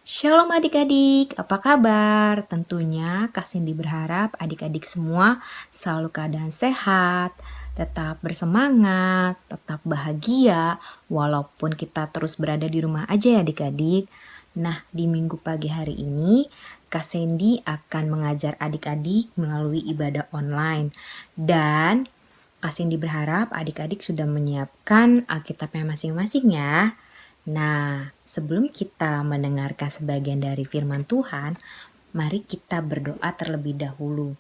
Shalom adik-adik, apa kabar? Tentunya Kak Cindy berharap adik-adik semua selalu keadaan sehat, tetap bersemangat, tetap bahagia, walaupun kita terus berada di rumah aja ya adik-adik. Nah, di minggu pagi hari ini, Kak Cindy akan mengajar adik-adik melalui ibadah online. Dan Kak Cindy berharap adik-adik sudah menyiapkan Alkitabnya masing-masing ya. Nah, sebelum kita mendengarkan sebagian dari firman Tuhan, mari kita berdoa terlebih dahulu.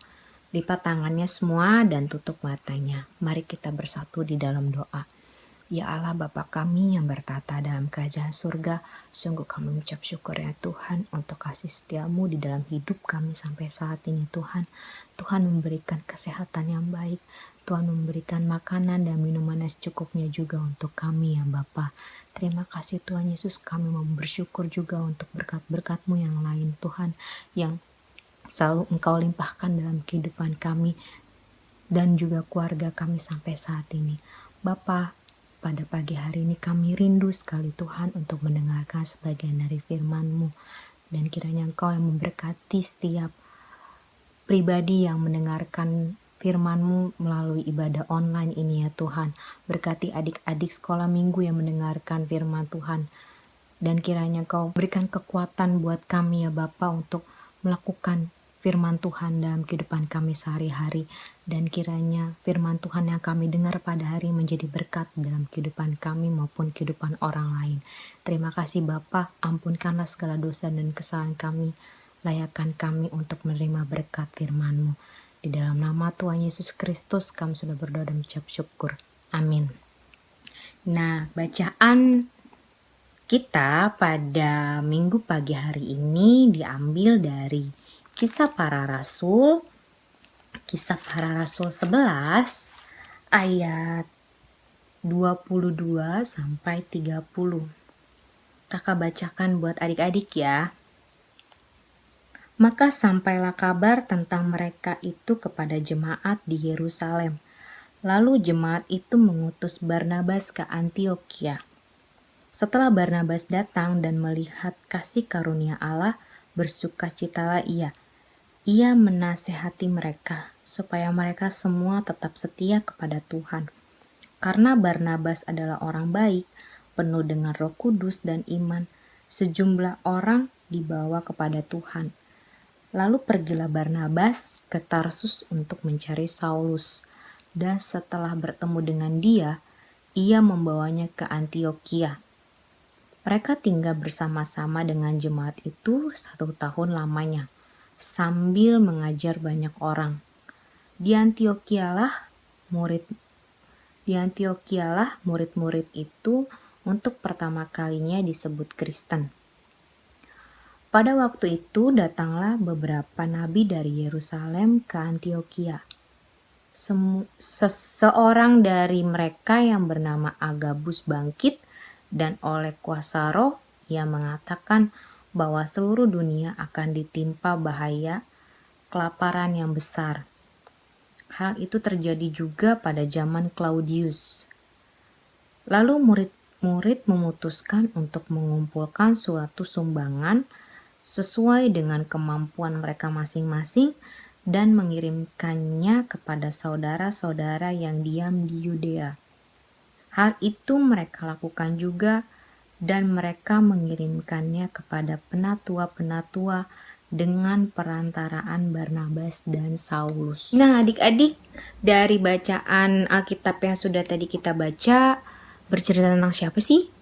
Lipat tangannya semua dan tutup matanya. Mari kita bersatu di dalam doa. Ya Allah Bapa kami yang bertata dalam kerajaan surga, sungguh kami mengucap syukur ya Tuhan untuk kasih setiamu di dalam hidup kami sampai saat ini Tuhan. Tuhan memberikan kesehatan yang baik, Tuhan memberikan makanan dan minuman yang secukupnya juga untuk kami ya Bapa. Terima kasih Tuhan Yesus, kami mau bersyukur juga untuk berkat-berkat-Mu yang lain Tuhan, yang selalu Engkau limpahkan dalam kehidupan kami dan juga keluarga kami sampai saat ini. Bapa, pada pagi hari ini kami rindu sekali Tuhan untuk mendengarkan sebagian dari firman-Mu. Dan kiranya Engkau yang memberkati setiap pribadi yang mendengarkan firman-Mu melalui ibadah online ini ya Tuhan. Berkati adik-adik sekolah minggu yang mendengarkan firman Tuhan. Dan kiranya Engkau berikan kekuatan buat kami ya Bapa untuk melakukan firman Tuhan dalam kehidupan kami sehari-hari, dan kiranya firman Tuhan yang kami dengar pada hari menjadi berkat dalam kehidupan kami maupun kehidupan orang lain. Terima kasih Bapa, ampunkanlah segala dosa dan kesalahan kami, layakkan kami untuk menerima berkat firman-Mu. Di dalam nama Tuhan Yesus Kristus kami sudah berdoa dan mengucap syukur. Amin. Nah, bacaan kita pada minggu pagi hari ini diambil dari Kisah Para Rasul, Kisah Para Rasul 11 ayat 22 sampai 30. Kakak bacakan buat adik-adik ya. Maka sampailah kabar tentang mereka itu kepada jemaat di Yerusalem. Lalu jemaat itu mengutus Barnabas ke Antiokhia. Setelah Barnabas datang dan melihat kasih karunia Allah, bersukacitalah ia. Ia menasehati mereka supaya mereka semua tetap setia kepada Tuhan. Karena Barnabas adalah orang baik, penuh dengan Roh Kudus dan iman, sejumlah orang dibawa kepada Tuhan. Lalu pergilah Barnabas ke Tarsus untuk mencari Saulus, dan setelah bertemu dengan dia, ia membawanya ke Antiokhia. Mereka tinggal bersama-sama dengan jemaat itu 1 tahun lamanya, sambil mengajar banyak orang. Di Antiokhia murid-murid itu untuk pertama kalinya disebut Kristen. Pada waktu itu datanglah beberapa nabi dari Yerusalem ke Antiokhia. Seseorang dari mereka yang bernama Agabus bangkit, dan oleh kuasa roh ia mengatakan bahwa seluruh dunia akan ditimpa bahaya kelaparan yang besar. Hal itu terjadi juga pada zaman Claudius. Lalu murid-murid memutuskan untuk mengumpulkan suatu sumbangan sesuai dengan kemampuan mereka masing-masing dan mengirimkannya kepada saudara-saudara yang diam di Yudea. Hal itu mereka lakukan juga, dan mereka mengirimkannya kepada penatua-penatua dengan perantaraan Barnabas dan Saulus. Nah adik-adik, dari bacaan Alkitab yang sudah tadi kita baca, bercerita tentang siapa sih?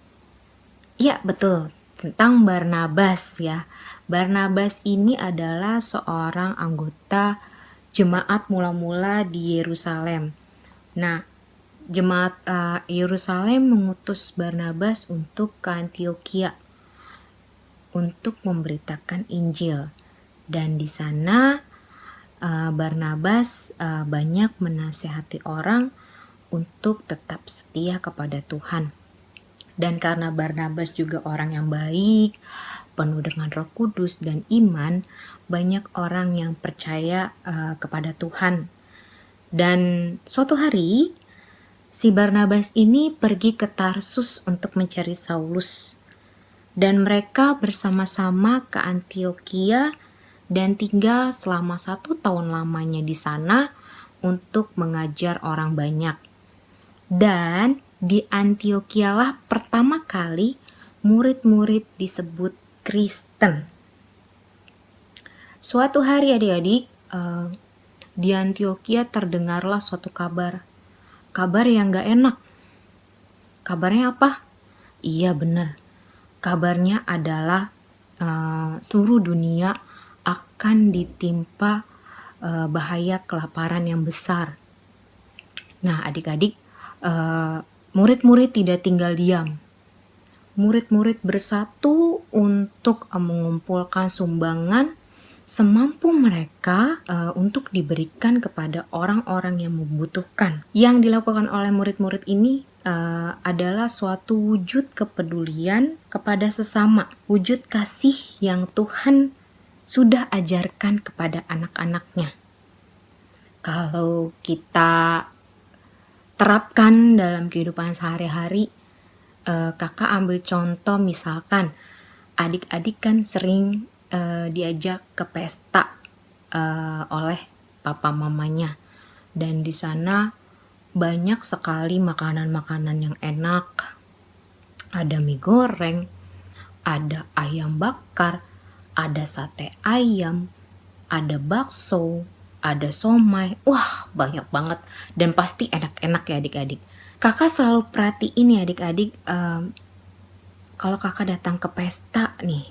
Ya betul, tentang Barnabas ya. Barnabas ini adalah seorang anggota jemaat mula-mula di Yerusalem. Nah, jemaat Yerusalem mengutus Barnabas untuk ke Antiokhia untuk memberitakan Injil, dan di sana Barnabas banyak menasehati orang untuk tetap setia kepada Tuhan. Dan karena Barnabas juga orang yang baik, penuh dengan Roh Kudus dan iman, banyak orang yang percaya kepada Tuhan. Dan suatu hari Si Barnabas ini pergi ke Tarsus untuk mencari Saulus, dan mereka bersama-sama ke Antiokhia dan tinggal selama 1 tahun lamanya di sana untuk mengajar orang banyak. Dan di Antiokhia pertama kali murid-murid disebut Kristen. Suatu hari adik-adik, di Antiokhia terdengarlah suatu kabar yang gak enak. Kabarnya apa? Iya benar, kabarnya adalah seluruh dunia akan ditimpa bahaya kelaparan yang besar. Nah adik-adik, murid-murid tidak tinggal diam. Murid-murid bersatu untuk mengumpulkan sumbangan semampu mereka untuk diberikan kepada orang-orang yang membutuhkan. Yang dilakukan oleh murid-murid ini adalah suatu wujud kepedulian kepada sesama, wujud kasih yang Tuhan sudah ajarkan kepada anak-anaknya. Kalau kita terapkan dalam kehidupan sehari-hari, kakak ambil contoh misalkan adik-adik kan sering diajak ke pesta oleh papa mamanya, dan di sana banyak sekali makanan-makanan yang enak. Ada mie goreng, ada ayam bakar, ada sate ayam, ada bakso, ada somai. Wah, banyak banget dan pasti enak-enak ya adik-adik. Kakak selalu perhatiin ya adik-adik, kalau kakak datang ke pesta nih,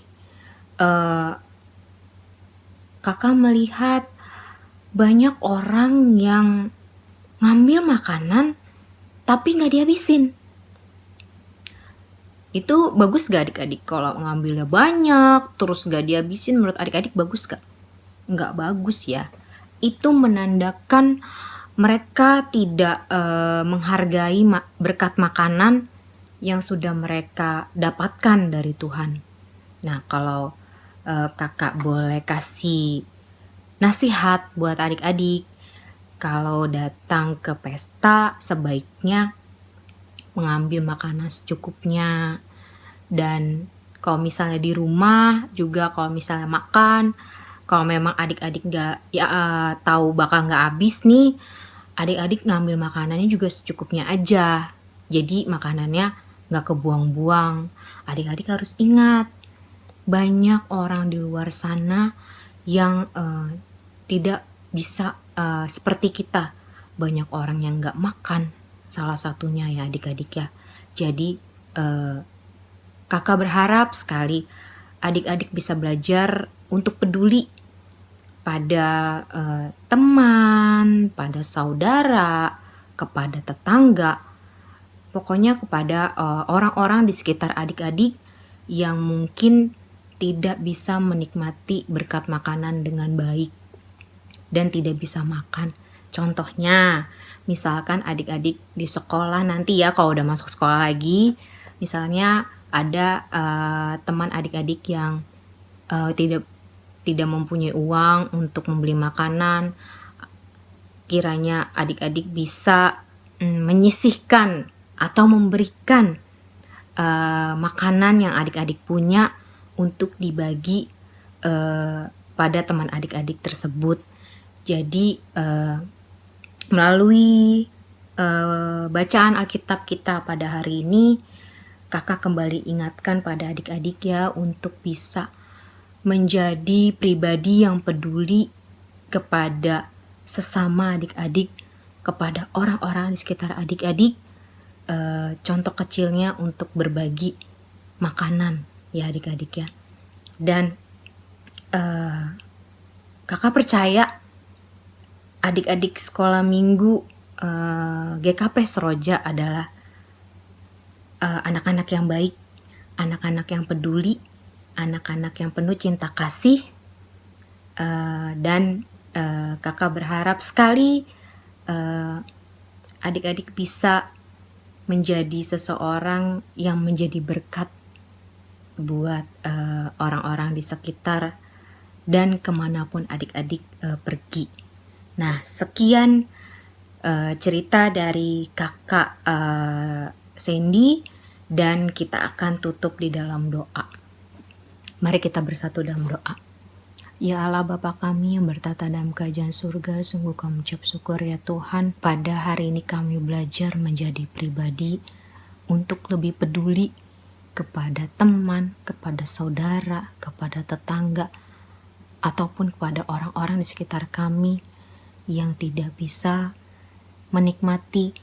kakak melihat banyak orang yang ngambil makanan tapi nggak dihabisin. Itu bagus gak adik-adik? Kalau ngambilnya banyak terus gak dihabisin, menurut adik-adik bagus gak? Nggak bagus ya. Itu menandakan mereka tidak menghargai berkat makanan yang sudah mereka dapatkan dari Tuhan. Nah kalau kakak boleh kasih nasihat buat adik-adik, kalau datang ke pesta sebaiknya mengambil makanan secukupnya. Dan kalau misalnya di rumah juga, kalau misalnya makan, kalau memang adik-adik gak tahu bakal gak habis nih, adik-adik ngambil makanannya juga secukupnya aja, jadi makanannya gak kebuang-buang. Adik-adik harus ingat, banyak orang di luar sana yang tidak bisa seperti kita. Banyak orang yang gak makan, salah satunya ya adik-adik ya. Jadi kakak berharap sekali adik-adik bisa belajar untuk peduli pada teman, pada saudara, kepada tetangga, pokoknya kepada orang-orang di sekitar adik-adik yang mungkin tidak bisa menikmati berkat makanan dengan baik dan tidak bisa makan. Contohnya, misalkan adik-adik di sekolah nanti ya, kalau udah masuk sekolah lagi, misalnya ada teman adik-adik yang tidak mempunyai uang untuk membeli makanan. Kiranya adik-adik bisa menyisihkan atau memberikan makanan yang adik-adik punya untuk dibagi pada teman adik-adik tersebut. Jadi melalui bacaan Alkitab kita pada hari ini, kakak kembali ingatkan pada adik-adik ya untuk bisa menjadi pribadi yang peduli kepada sesama adik-adik, kepada orang-orang di sekitar adik-adik. Contoh kecilnya untuk berbagi makanan ya adik-adik ya. Dan kakak percaya adik-adik sekolah minggu GKP Seroja adalah anak-anak yang baik, anak-anak yang peduli, anak-anak yang penuh cinta kasih, dan kakak berharap sekali adik-adik bisa menjadi seseorang yang menjadi berkat buat orang-orang di sekitar dan kemanapun adik-adik pergi. Nah, sekian cerita dari kakak Sandy, dan kita akan tutup di dalam doa. Mari kita bersatu dalam doa. Ya Allah Bapa kami yang bertata dalam kerajaan surga, sungguh kami ucap syukur ya Tuhan, pada hari ini kami belajar menjadi pribadi untuk lebih peduli kepada teman, kepada saudara, kepada tetangga, ataupun kepada orang-orang di sekitar kami yang tidak bisa menikmati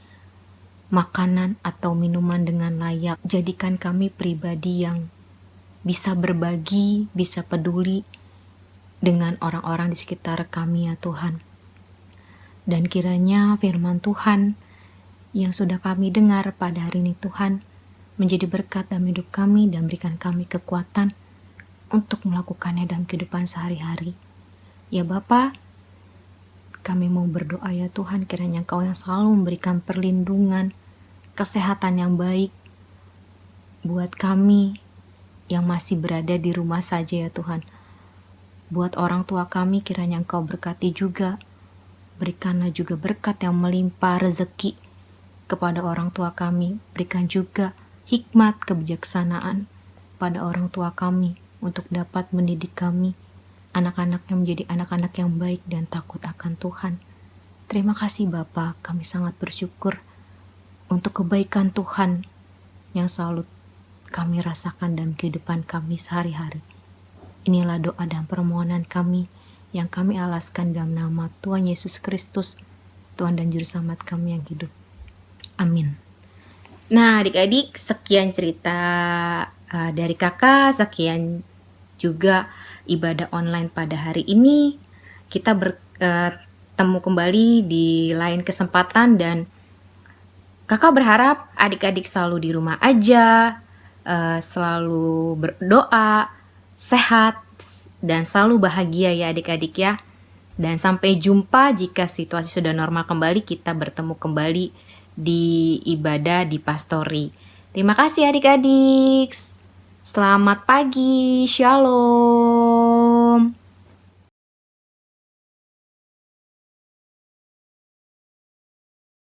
makanan atau minuman dengan layak. Jadikan kami pribadi yang bisa berbagi, bisa peduli dengan orang-orang di sekitar kami ya Tuhan. Dan kiranya firman Tuhan yang sudah kami dengar pada hari ini Tuhan, menjadi berkat dalam hidup kami dan berikan kami kekuatan untuk melakukannya dalam kehidupan sehari-hari. Ya Bapa, kami mau berdoa ya Tuhan, kiranya Engkau yang selalu memberikan perlindungan, kesehatan yang baik buat kami yang masih berada di rumah saja ya Tuhan. Buat orang tua kami, kiranya Engkau berkati juga. Berikanlah juga berkat yang melimpah rezeki kepada orang tua kami. Berikan juga hikmat, kebijaksanaan pada orang tua kami untuk dapat mendidik kami, anak-anak yang menjadi anak-anak yang baik dan takut akan Tuhan. Terima kasih Bapa, kami sangat bersyukur untuk kebaikan Tuhan yang selalu kami rasakan dalam kehidupan kami sehari-hari. Inilah doa dan permohonan kami yang kami alaskan dalam nama Tuhan Yesus Kristus, Tuhan dan Juru Selamat kami yang hidup. Amin. Nah adik-adik, sekian cerita dari kakak, sekian juga ibadah online pada hari ini. Kita bertemu kembali di lain kesempatan, dan kakak berharap adik-adik selalu di rumah aja, selalu berdoa, sehat, dan selalu bahagia ya adik-adik ya. Dan sampai jumpa jika situasi sudah normal kembali, kita bertemu kembali di ibadah di Pastori. Terima kasih adik-adik. Selamat pagi, shalom.